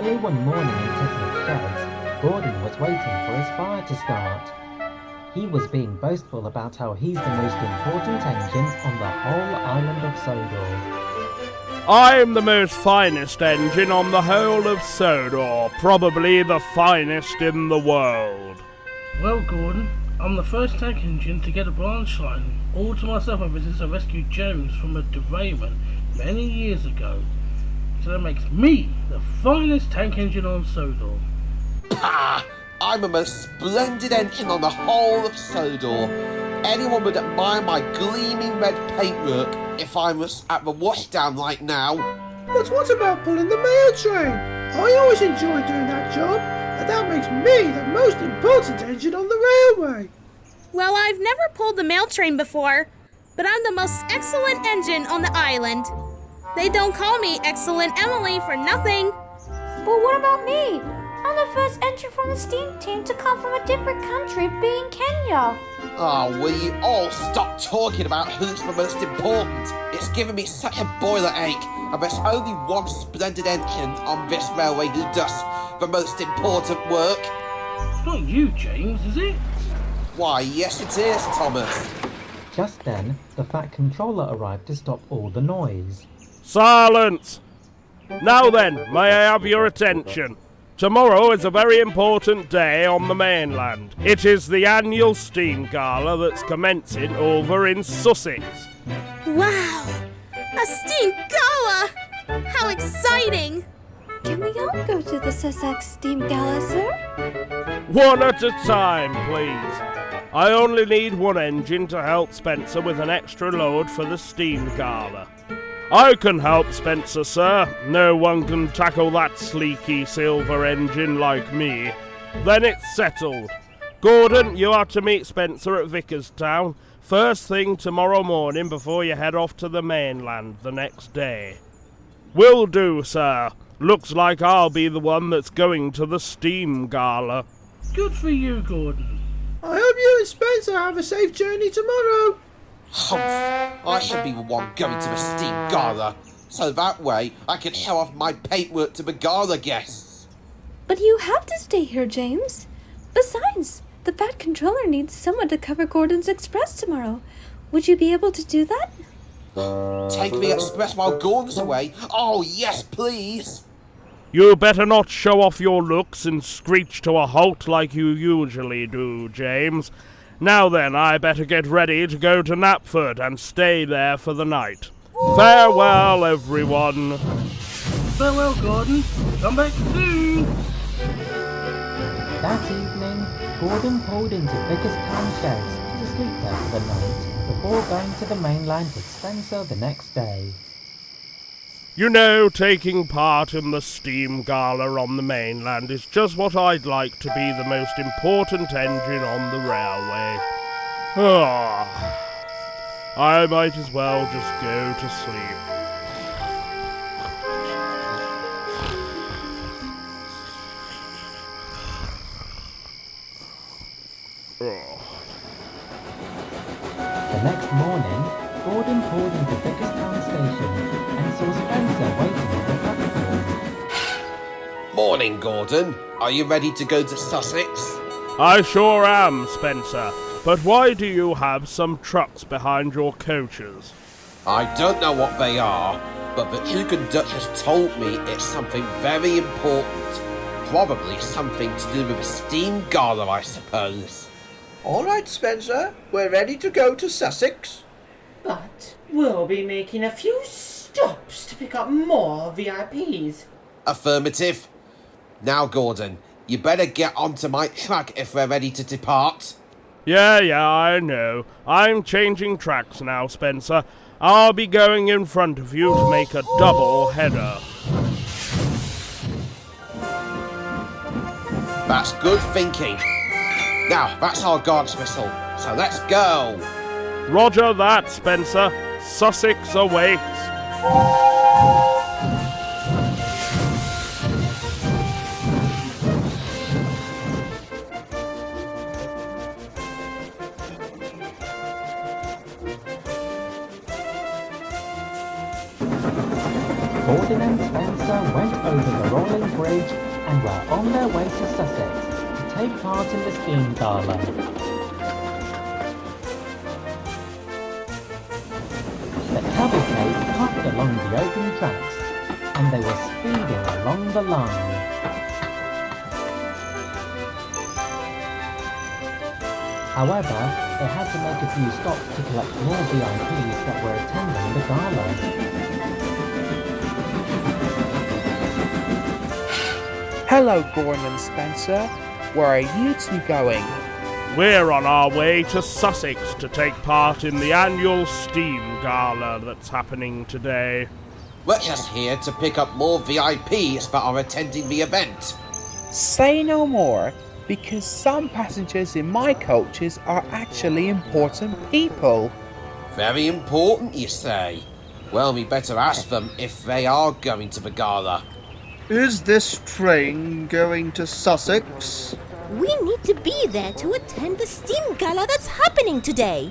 Early one morning in Tickler's sheds, Gordon was waiting for his fire to start. He was being boastful about how he's the most important engine on the whole island of Sodor. I'm the most finest engine on the whole of Sodor, probably the finest in the world. Well, Gordon, I'm the first tank engine to get a branch line. All to myself ever since I rescued Jones from a derailment many years ago. So that makes me the finest tank engine on Sodor. Pah! I'm the most splendid engine on the whole of Sodor. Anyone would admire my gleaming red paintwork if I was at the washdown right now. But what about pulling the mail train? I always enjoy doing that job, and that makes me the most important engine on the railway. Well, I've never pulled the mail train before, but I'm the most excellent engine on the island. They don't call me Excellent Emily for nothing. But what about me? I'm the first engine from the steam team to come from a different country, being Kenya. Oh, will you all stop talking about who's the most important? It's giving me such a boiler ache, and there's only one splendid engine on this railway who does the most important work. It's not you, James, is it? Why, yes it is, Thomas. Just then, the Fat Controller arrived to stop all the noise. Silence! Now then, may I have your attention? Tomorrow is a very important day on the mainland. It is the annual steam gala that's commencing over in Sussex. Wow! A steam gala! How exciting! Can we all go to the Sussex Steam Gala, sir? One at a time, please. I only need one engine to help Spencer with an extra load for the steam gala. I can help Spencer, sir. No one can tackle that sleeky silver engine like me. Then it's settled. Gordon, you are to meet Spencer at Vickerstown first thing tomorrow morning before you head off to the mainland the next day. Will do, sir. Looks like I'll be the one that's going to the steam gala. Good for you, Gordon. I hope you and Spencer have a safe journey tomorrow. Humph! I should be the one going to the steam gala, so that way I can show off my paintwork to the gala guests. But you have to stay here, James. Besides, the Fat Controller needs someone to cover Gordon's Express tomorrow. Would you be able to do that? Take the express while Gordon's away? Oh, yes, please! You better not show off your looks and screech to a halt like you usually do, James. Now then, I better get ready to go to Knapford and stay there for the night. Farewell, everyone. Farewell, Gordon. Come back soon. That evening, Gordon pulled into Vickerstown sheds to sleep there for the night, before going to the mainland with Spencer the next day. You know, taking part in the steam gala on the mainland is just what I'd like to be the most important engine on the railway. I might as well just go to sleep. The next morning, Gordon pulled into Vickerstown station and saw Spencer waiting at the platform. Morning, Gordon. Are you ready to go to Sussex? I sure am, Spencer. But why do you have some trucks behind your coaches? I don't know what they are, but the Hugo and Duchess told me it's something very important. Probably something to do with a steam gala, I suppose. All right, Spencer, we're ready to go to Sussex. But we'll be making a few stops to pick up more VIPs. Affirmative. Now, Gordon, you better get onto my track if we're ready to depart. Yeah, I know. I'm changing tracks now, Spencer. I'll be going in front of you to make a double header. That's good thinking. Now, that's our guard's whistle, so let's go. Roger that, Spencer. Sussex awaits. Gordon and Spencer went over the rolling bridge and were on their way to Sussex to take part in the steam gala. The cavalcade puffed along the open tracks, and they were speeding along the line. However, they had to make a few stops to collect more VIPs that were attending the gala. Hello, Gordon and Spencer. Where are you two going? We're on our way to Sussex to take part in the annual steam gala that's happening today. We're just here to pick up more VIPs that are attending the event. Say no more, because some passengers in my coaches are actually important people. Very important, you say? Well, we better ask them if they are going to the gala. Is this train going to Sussex? We need to be there to attend the steam gala that's happening today.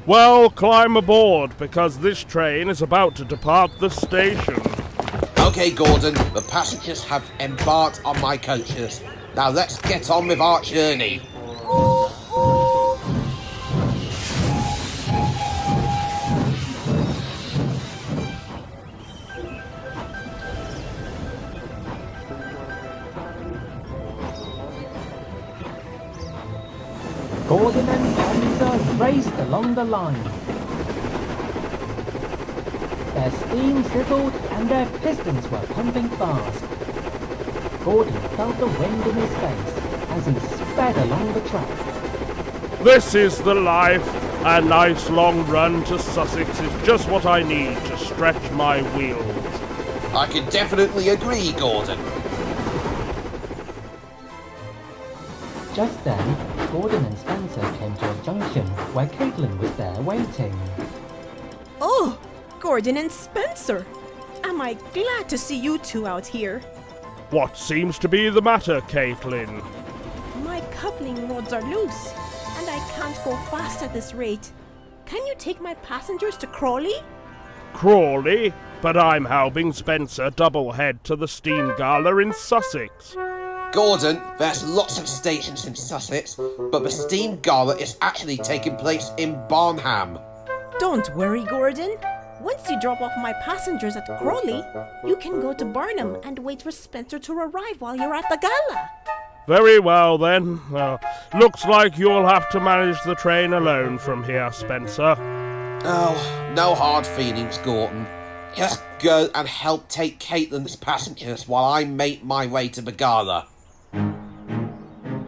Well, climb aboard, because this train is about to depart the station. Okay, Gordon, the passengers have embarked on my coaches. Now let's get on with our journey. Gordon and Spencer raced along the line. Their steam sizzled and their pistons were pumping fast. Gordon felt the wind in his face as he sped along the track. This is the life. A nice long run to Sussex is just what I need to stretch my wheels. I can definitely agree, Gordon. Just then, Gordon and Spencer came to a junction where Caitlin was there waiting. Oh, Gordon and Spencer. Am I glad to see you two out here. What seems to be the matter, Caitlin? My coupling rods are loose, and I can't go fast at this rate. Can you take my passengers to Crawley? Crawley? But I'm helping Spencer double head to the steam gala in Sussex. Gordon, there's lots of stations in Sussex, but the steam gala is actually taking place in Barnham. Don't worry, Gordon. Once you drop off my passengers at Crawley, you can go to Barnham and wait for Spencer to arrive while you're at the gala. Very well, then. Looks like you'll have to manage the train alone from here, Spencer. Oh, no hard feelings, Gordon. Just go and help take Caitlin's passengers while I make my way to the gala.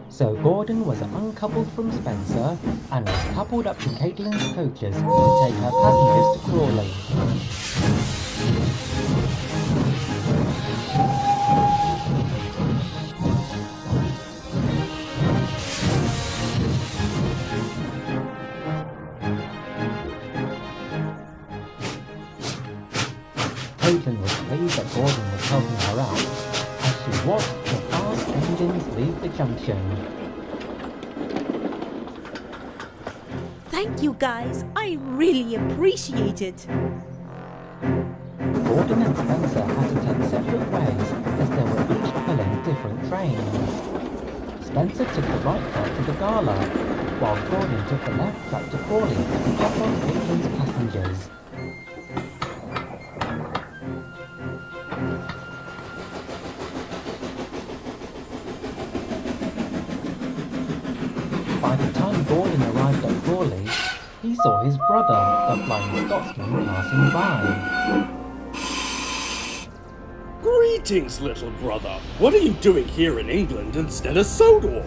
So Gordon was uncoupled from Spencer and was coupled up to Caitlin's coaches to take her passengers to Crawley. Caitlin was pleased that Gordon was helping her out as she watched the fast engines leave the junction. Thank you, guys. I really appreciate it. Gordon and Spencer had to take separate ways as they were each pulling different trains. Spencer took the right track to the gala, while Gordon took the left track to Crawley to drop on Caitlin's passengers. By the time Gordon arrived at Crawley, he saw his brother, the flying Scotsman, passing by. Greetings, little brother. What are you doing here in England instead of Sodor?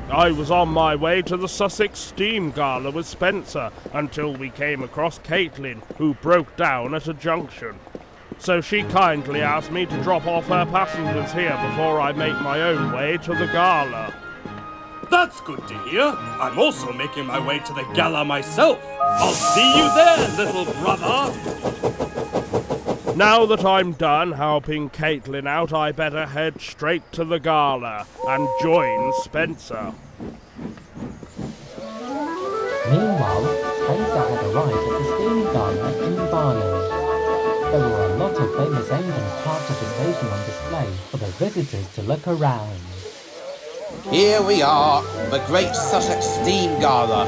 I was on my way to the Sussex Steam Gala with Spencer until we came across Caitlin, who broke down at a junction. So she kindly asked me to drop off her passengers here before I make my own way to the gala. That's good to hear. I'm also making my way to the gala myself. I'll see you there, little brother. Now that I'm done helping Caitlin out, I better head straight to the gala and join Spencer. Meanwhile, Spencer had arrived at the steam gala in Barnham. There were a lot of famous engines parked at the station on display for the visitors to look around. Here we are, the Great Sussex Steam Gala.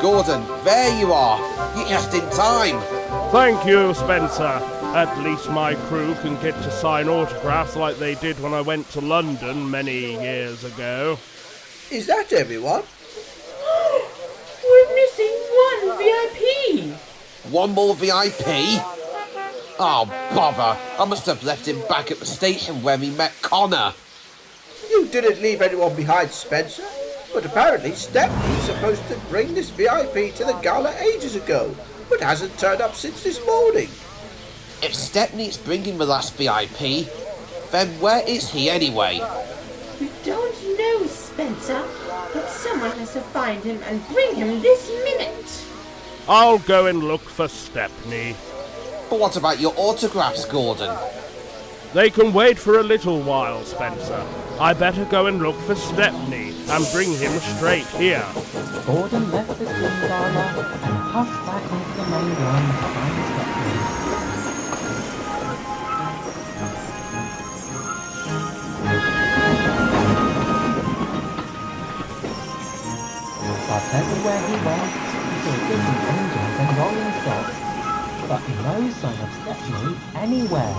Gordon, there you are. You're just in time. Thank you, Spencer. At least my crew can get to sign autographs like they did when I went to London many years ago. Is that everyone? We're missing one VIP. One more VIP? Oh, bother. I must have left him back at the station where we met Connor. You didn't leave anyone behind, Spencer. But apparently Stepney's supposed to bring this VIP to the gala ages ago, but hasn't turned up since this morning. If Stepney's bringing the last VIP, then where is he anyway? We don't know, Spencer, but someone has to find him and bring him this minute. I'll go and look for Stepney. But what about your autographs, Gordon? They can wait for a little while, Spencer. I better go and look for Stepney and bring him straight here. Gordon left the steam gala and puffed back onto the main line to find Stepney. But everywhere he went, he saw different engines and rolling stocks, but no sign of Stepney anywhere.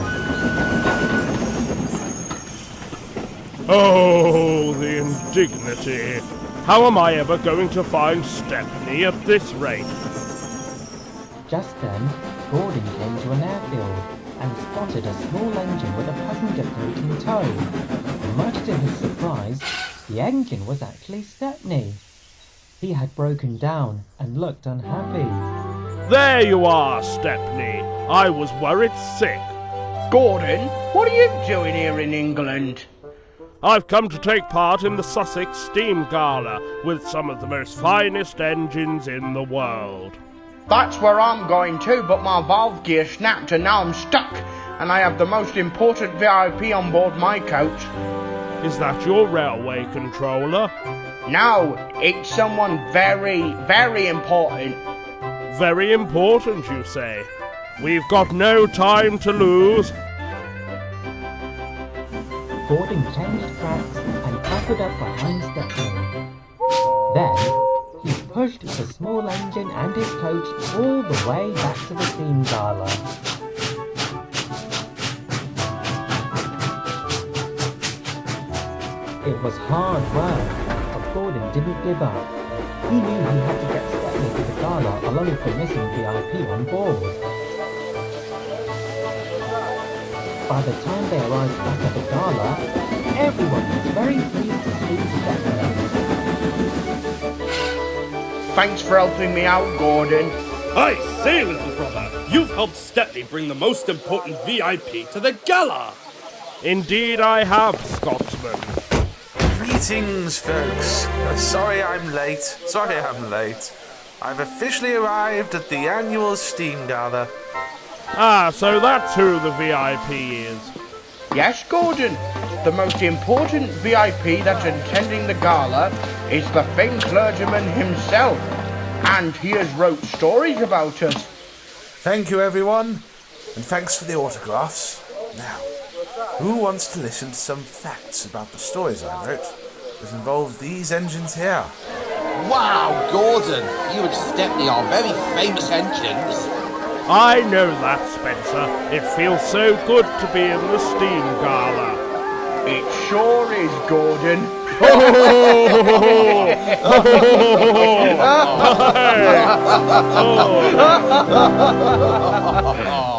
Oh, the indignity. How am I ever going to find Stepney at this rate? Just then, Gordon came to an airfield and spotted a small engine with a passenger coach in tow. Much to his surprise, the engine was actually Stepney. He had broken down and looked unhappy. There you are, Stepney. I was worried sick. Gordon, what are you doing here in England? I've come to take part in the Sussex Steam Gala with some of the most finest engines in the world. That's where I'm going too, but my valve gear snapped and now I'm stuck, and I have the most important VIP on board my coach. Is that your railway controller? No, it's someone very, very important. Very important, you say? We've got no time to lose. Gordon changed tracks and clattered up behind Stepney. Then, he pushed the small engine and his coach all the way back to the steam gala. It was hard work, but Gordon didn't give up. He knew he had to get Stepney to the gala along with the missing VIP on board. By the time they arrived back at the gala, everyone was very pleased to see Stepney. Thanks for helping me out, Gordon. I say, little brother, you've helped Stepney bring the most important VIP to the gala. Indeed I have, Scotsman. Greetings, folks. Sorry I'm late. I've officially arrived at the annual Steam Gala. Ah, so that's who the VIP is. Yes, Gordon. The most important VIP that's attending the gala is the Thin Clergyman himself. And he has wrote stories about us. Thank you, everyone. And thanks for the autographs. Now, who wants to listen to some facts about the stories I wrote that involve these engines here? Wow, Gordon, you and Stepney are very famous engines. I know that, Spencer. It feels so good to be in the Steam Gala. It sure is, Gordon. Oh.